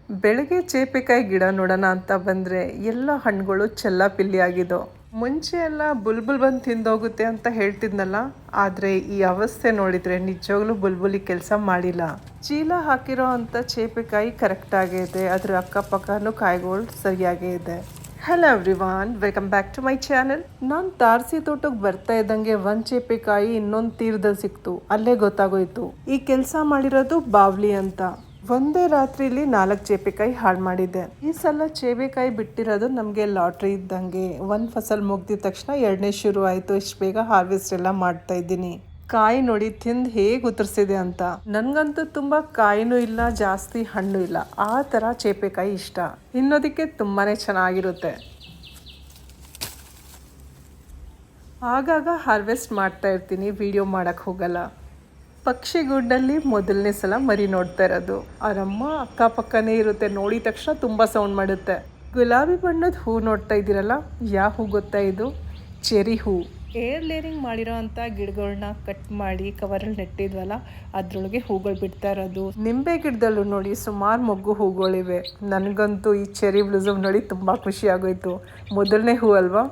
ಬೆಳಗ್ಗೆ ಚೇಪೆಕಾಯಿ ಗಿಡ ನೋಡೋಣ ಅಂತ ಬಂದರೆ ಎಲ್ಲ ಹಣ್ಣುಗಳು ಚೆಲ್ಲಾಪಿಲ್ಲಿ ಆಗಿದ್ದವು. ಮುಂಚೆ ಎಲ್ಲ ಬುಲ್ಬುಲ್ ಬಂದು ತಿಂದೋಗುತ್ತೆ ಅಂತ ಹೇಳ್ತಿದ್ನಲ್ಲ, ಆದರೆ ಈ ಅವಸ್ಥೆ ನೋಡಿದರೆ ನಿಜವಾಗ್ಲೂ ಬುಲ್ಬುಲಿ ಕೆಲಸ ಮಾಡಿಲ್ಲ. ಚೀಲ ಹಾಕಿರೋ ಅಂಥ ಚೇಪೆಕಾಯಿ ಕರೆಕ್ಟಾಗೇ ಇದೆ, ಅದರ ಅಕ್ಕಪಕ್ಕನೂ ಕಾಯಿಗಳು ಸರಿಯಾಗೇ ಇದೆ. Hello everyone, welcome back to my channel. ನಾನು ತಾರಸಿ ತೋಟಕ್ಕೆ ಬರ್ತಾ ಇದ್ದಂಗೆ ಒಂದು ಚೇಪೆಕಾಯಿ ಇನ್ನೊಂದು ತೀರದಲ್ಲಿ ಸಿಕ್ತು. ಅಲ್ಲೇ ಗೊತ್ತಾಗೋಯ್ತು ಈ ಕೆಲಸ ಮಾಡಿರೋದು ಬಾವ್ಲಿ ಅಂತ. ಒಂದೇ ರಾತ್ರಿಲಿ 4 ಚೇಪೆಕಾಯಿ ಹಾಳು ಮಾಡಿದ್ದೆ. ಈ ಸಲ ಚೇಪೆಕಾಯಿ ಬಿಟ್ಟಿರೋದು ನಮಗೆ ಲಾಟ್ರಿ ಇದ್ದಂಗೆ. ಒಂದು ಫಸಲ್ ಮುಗ್ದಿದ ತಕ್ಷಣ ಎರಡನೇ ಶುರು ಆಯಿತು. ಇಷ್ಟು ಬೇಗ ಹಾರ್ವೆಸ್ಟ್ ಎಲ್ಲ ಮಾಡ್ತಾ ಇದ್ದೀನಿ. ಕಾಯಿ ನೋಡಿ ತಿಂದು ಹೇಗೆ ಉತ್ತರಿಸಿದೆ ಅಂತ. ನನಗಂತೂ ತುಂಬ ಕಾಯಿನೂ ಇಲ್ಲ, ಜಾಸ್ತಿ ಹಣ್ಣು ಇಲ್ಲ, ಆ ಥರ ಚೇಪೆಕಾಯಿ ಇಷ್ಟ. ತಿನ್ನೋದಕ್ಕೆ ತುಂಬಾ ಚೆನ್ನಾಗಿರುತ್ತೆ. ಆಗಾಗ ಹಾರ್ವೆಸ್ಟ್ ಮಾಡ್ತಾ ಇರ್ತೀನಿ, ವಿಡಿಯೋ ಮಾಡೋಕ್ಕೆ ಹೋಗಲ್ಲ. ಪಕ್ಷಿಗೂಡಲ್ಲಿ ಮೊದಲನೇ ಸಲ ಮರಿ ನೋಡ್ತಾ ಇರೋದು. ಅವರಮ್ಮ ಅಕ್ಕಪಕ್ಕನೇ ಇರುತ್ತೆ, ನೋಡಿದ ತಕ್ಷಣ ತುಂಬ ಸೌಂಡ್ ಮಾಡುತ್ತೆ. ಗುಲಾಬಿ ಬಣ್ಣದ ಹೂ ನೋಡ್ತಾ ಇದ್ದೀರಲ್ಲ, ಯಾವ ಹೂ ಗೊತ್ತಾ? ಇದು ಚೆರಿ ಹೂ. ಏರ್ ಲೇರಿಂಗ್ ಮಾಡಿರೋ ಅಂಥ ಗಿಡಗಳನ್ನ ಕಟ್ ಮಾಡಿ ಕವರಲ್ಲಿ ನೆಟ್ಟಿದ್ವಲ್ಲ, ಅದರೊಳಗೆ ಹೂಗಳು ಬಿಡ್ತಾ ಇರೋದು. ನಿಂಬೆ ಗಿಡದಲ್ಲೂ ನೋಡಿ ಸುಮಾರು ಮೊಗ್ಗು ಹೂಗಳಿವೆ. ನನಗಂತೂ ಈ ಚೆರಿ ಬ್ಲೂಸಮ್ ನೋಡಿ ತುಂಬ ಖುಷಿ ಆಗೋಯ್ತು. ಮೊದಲನೇ ಹೂ ಅಲ್ವಾ,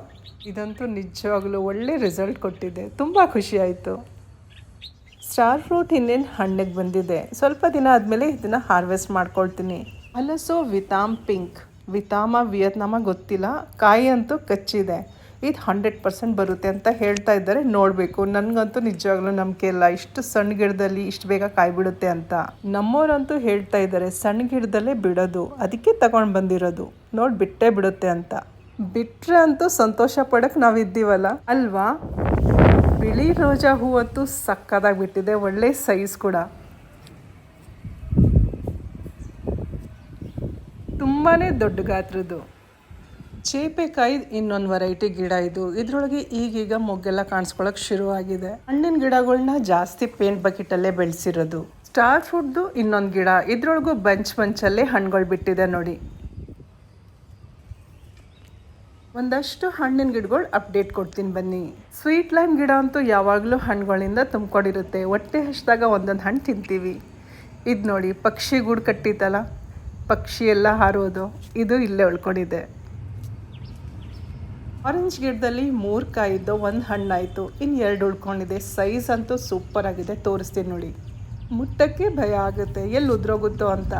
ಇದಂತೂ ನಿಜವಾಗ್ಲೂ ಒಳ್ಳೆ ರಿಸಲ್ಟ್ ಕೊಟ್ಟಿದೆ, ತುಂಬ ಖುಷಿ ಆಯಿತು. ಸ್ಟಾರ್ ಫ್ರೂಟ್ ಇನ್ನೇನು ಹಣ್ಣಿಗೆ ಬಂದಿದೆ. ಸ್ವಲ್ಪ ದಿನ ಆದಮೇಲೆ ಇದನ್ನು ಹಾರ್ವೆಸ್ಟ್ ಮಾಡ್ಕೊಳ್ತೀನಿ. ಹಲಸು ವಿತಾಮ್ ಪಿಂಕ್, ವಿತಾಮ ವಿಯತ್ನಾಮ ಗೊತ್ತಿಲ್ಲ, ಕಾಯಿ ಅಂತೂ ಕಚ್ಚಿದೆ. ಇದು 100% ಬರುತ್ತೆ ಅಂತ ಹೇಳ್ತಾ ಇದ್ದಾರೆ, ನೋಡಬೇಕು. ನನಗಂತೂ ನಿಜವಾಗ್ಲೂ ನಂಬಿಕೆ ಇಲ್ಲ, ಇಷ್ಟು ಸಣ್ಣ ಗಿಡದಲ್ಲಿ ಇಷ್ಟು ಬೇಗ ಕಾಯಿ ಬಿಡುತ್ತೆ ಅಂತ. ನಮ್ಮವರಂತೂ ಹೇಳ್ತಾ ಇದ್ದಾರೆ ಸಣ್ಣ ಗಿಡದಲ್ಲೇ ಬಿಡೋದು, ಅದಕ್ಕೆ ತಗೊಂಡು ಬಂದಿರೋದು, ನೋಡಿ ಬಿಟ್ಟೇ ಬಿಡುತ್ತೆ ಅಂತ. ಬಿಟ್ಟರೆ ಅಂತೂ ಸಂತೋಷ ಪಡೋಕ್ಕೆ ನಾವಿದ್ದೀವಲ್ಲ ಅಲ್ವಾ. ಬಿಳಿ ರೋಜಾ ಹೂವಂತೂ ಸಕ್ಕದಾಗಿ ಬಿಟ್ಟಿದೆ, ಒಳ್ಳೆ ಸೈಜ್ ಕೂಡ. ತುಂಬಾ ದೊಡ್ಡ ಗಾತ್ರದ್ದು ಚೇಪೆಕಾಯಿ ಇನ್ನೊಂದು ವೆರೈಟಿ ಗಿಡ ಇದು. ಇದರೊಳಗೆ ಈಗೀಗ ಮೊಗ್ಗೆಲ್ಲ ಕಾಣಿಸ್ಕೊಳ್ಳೋಕೆ ಶುರುವಾಗಿದೆ. ಹಣ್ಣಿನ ಗಿಡಗಳನ್ನ ಜಾಸ್ತಿ ಪೇಂಟ್ ಬಕೆಟಲ್ಲೇ ಬೆಳೆಸಿರೋದು. ಸ್ಟಾರ್ ಫ್ರೂಟ್ದು ಇನ್ನೊಂದು ಗಿಡ, ಇದ್ರೊಳಗೂ ಬಂಚಲ್ಲೇ ಹಣ್ಣುಗಳು ಬಿಟ್ಟಿದೆ ನೋಡಿ. ಒಂದಷ್ಟು ಹಣ್ಣಿನ ಗಿಡಗಳು ಅಪ್ಡೇಟ್ ಕೊಡ್ತೀನಿ ಬನ್ನಿ. ಸ್ವೀಟ್ ಲೈಮ್ ಗಿಡ ಅಂತೂ ಯಾವಾಗಲೂ ಹಣ್ಣುಗಳಿಂದ ತುಂಬಿಕೊಂಡಿರುತ್ತೆ. ಹೊಟ್ಟೆ ಹಸಿದಾಗ ಒಂದೊಂದು ಹಣ್ಣು ತಿಂತೀವಿ. ಇದು ನೋಡಿ ಪಕ್ಷಿ ಗೂಡು ಕಟ್ಟಿತ್ತಲ್ಲ, ಪಕ್ಷಿ ಎಲ್ಲ ಹಾರೋದು, ಇದು ಇಲ್ಲೇ ಉಳ್ಕೊಂಡಿದೆ. ಆರೆಂಜ್ ಗಿಡದಲ್ಲಿ 3 ಕಾಯಿದ್ದು, 1 ಹಣ್ಣಾಯಿತು, ಇನ್ನು 2 ಉಳ್ಕೊಂಡಿದೆ. ಸೈಜ್ ಅಂತೂ ಸೂಪರ್ ಆಗಿದೆ, ತೋರಿಸ್ತೀನಿ ನೋಡಿ. ಮುಟ್ಟಕ್ಕೆ ಭಯ ಆಗುತ್ತೆ, ಎಲ್ಲಿ ಉದ್ರೋಗುತ್ತೋ ಅಂತ.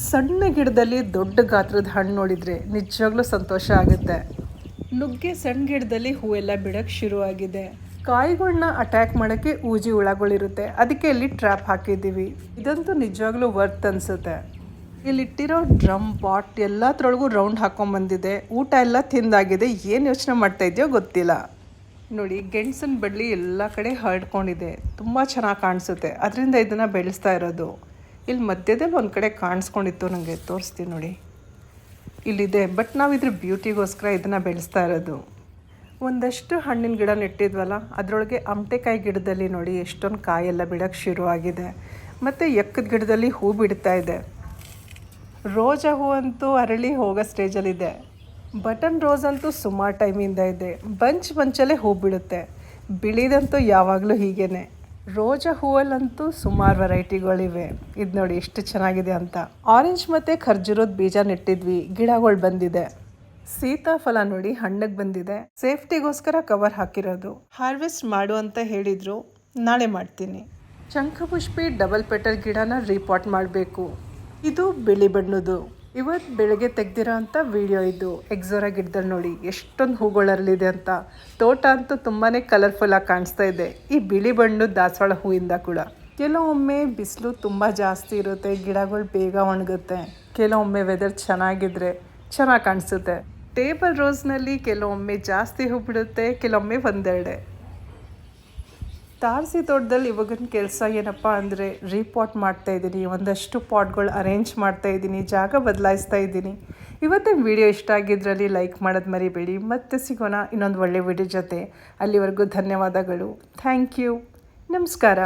ಸಣ್ಣ ಗಿಡದಲ್ಲಿ ದೊಡ್ಡ ಗಾತ್ರದ ಹಣ್ಣು ನೋಡಿದರೆ ನಿಜವಾಗ್ಲೂ ಸಂತೋಷ ಆಗುತ್ತೆ. ನುಗ್ಗೆ ಸಣ್ಣ ಗಿಡದಲ್ಲಿ ಹೂವೆಲ್ಲ ಬಿಡೋಕ್ಕೆ ಶುರುವಾಗಿದೆ. ಕಾಯಿಗಳನ್ನ ಅಟ್ಯಾಕ್ ಮಾಡೋಕ್ಕೆ ಊಜಿ ಹುಳಗಳಿರುತ್ತೆ, ಅದಕ್ಕೆ ಇಲ್ಲಿ ಟ್ರ್ಯಾಪ್ ಹಾಕಿದ್ದೀವಿ. ಇದಂತೂ ನಿಜವಾಗ್ಲೂ ವರ್ತ್ ಅನಿಸುತ್ತೆ. ಇಲ್ಲಿಟ್ಟಿರೋ ಡ್ರಮ್ ಪಾಟ್ ಎಲ್ಲತ್ರೊಳಗೂ ರೌಂಡ್ ಹಾಕ್ಕೊಂಬಂದಿದೆ. ಊಟ ಎಲ್ಲ ತಿಂದಾಗಿದೆ, ಏನು ಯೋಚನೆ ಮಾಡ್ತಾ ಇದೆಯೋ ಗೊತ್ತಿಲ್ಲ. ನೋಡಿ ಗೆಣಸಿನ ಬಳ್ಳಿ ಎಲ್ಲ ಕಡೆ ಹರಡ್ಕೊಂಡಿದೆ, ತುಂಬ ಚೆನ್ನಾಗಿ ಕಾಣಿಸುತ್ತೆ. ಅದರಿಂದ ಇದನ್ನು ಬೆಳೆಸ್ತಾ ಇರೋದು. ಇಲ್ಲಿ ಮಧ್ಯದಲ್ಲಿ ಒಂದು ಕಡೆ ಕಾಣಿಸ್ಕೊಂಡಿತ್ತು, ನನಗೆ ತೋರಿಸ್ತೀನಿ ನೋಡಿ, ಇಲ್ಲಿದೆ. ಬಟ್ ನಾವು ಇದ್ರ ಬ್ಯೂಟಿಗೋಸ್ಕರ ಇದನ್ನು ಬೆಳೆಸ್ತಾ ಇರೋದು. ಒಂದಷ್ಟು ಹಣ್ಣಿನ ಗಿಡ ನೆಟ್ಟಿದ್ವಲ್ಲ, ಅದರೊಳಗೆ ಅಮಟೆಕಾಯಿ ಗಿಡದಲ್ಲಿ ನೋಡಿ ಎಷ್ಟೊಂದು ಕಾಯೆಲ್ಲ ಬಿಡೋಕ್ಕೆ ಶುರುವಾಗಿದೆ. ಮತ್ತು ಎಕ್ಕದ ಗಿಡದಲ್ಲಿ ಹೂ ಬಿಡ್ತಾ ಇದೆ. ರೋಜಾ ಹೂ ಅಂತೂ ಅರಳಿ ಹೋಗೋ ಸ್ಟೇಜಲ್ಲಿದೆ. ಬಟನ್ ರೋಸ್ ಅಂತೂ ಸುಮಾರು ಟೈಮಿಂದ ಇದೆ. ಬಂಚಲ್ಲೇ ಹೂ ಬಿಡುತ್ತೆ. ಬಿಳಿದಂತೂ ಯಾವಾಗಲೂ ಹೀಗೇ. ರೋಜಾ ಹೂವಲ್ಲಂತೂ ಸುಮಾರು ವೆರೈಟಿಗಳಿವೆ. ಇದು ನೋಡಿ ಎಷ್ಟು ಚೆನ್ನಾಗಿದೆ ಅಂತ. ಆರೆಂಜ್ ಮತ್ತು ಖರ್ಜೂರದ ಬೀಜ ನೆಟ್ಟಿದ್ವಿ, ಗಿಡಗಳು ಬಂದಿದೆ. ಸೀತಾಫಲ ನೋಡಿ ಹಣ್ಣಿಗೆ ಬಂದಿದೆ. ಸೇಫ್ಟಿಗೋಸ್ಕರ ಕವರ್ ಹಾಕಿರೋದು. ಹಾರ್ವೆಸ್ಟ್ ಮಾಡು ಅಂತ ಹೇಳಿದರು, ನಾಳೆ ಮಾಡ್ತೀನಿ. ಶಂಖಪುಷ್ಪಿ ಡಬಲ್ ಪೆಟಲ್ ಗಿಡನ ರೀಪಾಟ್ ಮಾಡಬೇಕು. ಇದು ಬಿಳಿ ಬಣ್ಣದ್ದು. ಇವತ್ತು ಬೆಳಗ್ಗೆ ತೆಗ್ದಿರೋ ಅಂಥ ವಿಡಿಯೋ ಇದು. ಎಕ್ಸೋರಾ ಗಿಡದಲ್ಲಿ ನೋಡಿ ಎಷ್ಟೊಂದು ಹೂಗಳರಲಿದೆ ಅಂತ. ತೋಟ ಅಂತೂ ತುಂಬಾ ಕಲರ್ಫುಲ್ಲಾಗಿ ಕಾಣಿಸ್ತಾ ಇದೆ, ಈ ಬಿಳಿ ಬಣ್ಣದ ದಾಸವಾಳ ಹೂವಿಂದ ಕೂಡ. ಕೆಲವೊಮ್ಮೆ ಬಿಸಿಲು ತುಂಬ ಜಾಸ್ತಿ ಇರುತ್ತೆ, ಗಿಡಗಳು ಬೇಗ ಒಣಗುತ್ತೆ. ಕೆಲವೊಮ್ಮೆ ವೆದರ್ ಚೆನ್ನಾಗಿದ್ರೆ ಚೆನ್ನಾಗಿ ಕಾಣಿಸುತ್ತೆ. ಟೇಬಲ್ ರೋಸ್ನಲ್ಲಿ ಕೆಲವೊಮ್ಮೆ ಜಾಸ್ತಿ ಹೂ ಬಿಡುತ್ತೆ, ಕೆಲವೊಮ್ಮೆ ಒಂದೆರಡೆ. ತಾರಸಿ ತೋಟದಲ್ಲಿ ಇವಾಗಿನ ಕೆಲಸ ಏನಪ್ಪ ಅಂದರೆ ರೀಪಾಟ್ ಮಾಡ್ತಾಯಿದ್ದೀನಿ. ಒಂದಷ್ಟು ಪಾಟ್ಗಳು ಅರೇಂಜ್ ಮಾಡ್ತಾಯಿದ್ದೀನಿ, ಜಾಗ ಬದಲಾಯಿಸ್ತಾ ಇದ್ದೀನಿ. ಇವತ್ತಿನ ವಿಡಿಯೋ ಇಷ್ಟ ಆಗಿದ್ರಲ್ಲಿ ಲೈಕ್ ಮಾಡೋದು ಮರಿಬೇಡಿ. ಮತ್ತೆ ಸಿಗೋಣ ಇನ್ನೊಂದು ಒಳ್ಳೆ ವಿಡಿಯೋ ಜೊತೆ. ಅಲ್ಲಿವರೆಗೂ ಧನ್ಯವಾದಗಳು. ಥ್ಯಾಂಕ್ ಯು, ನಮಸ್ಕಾರ.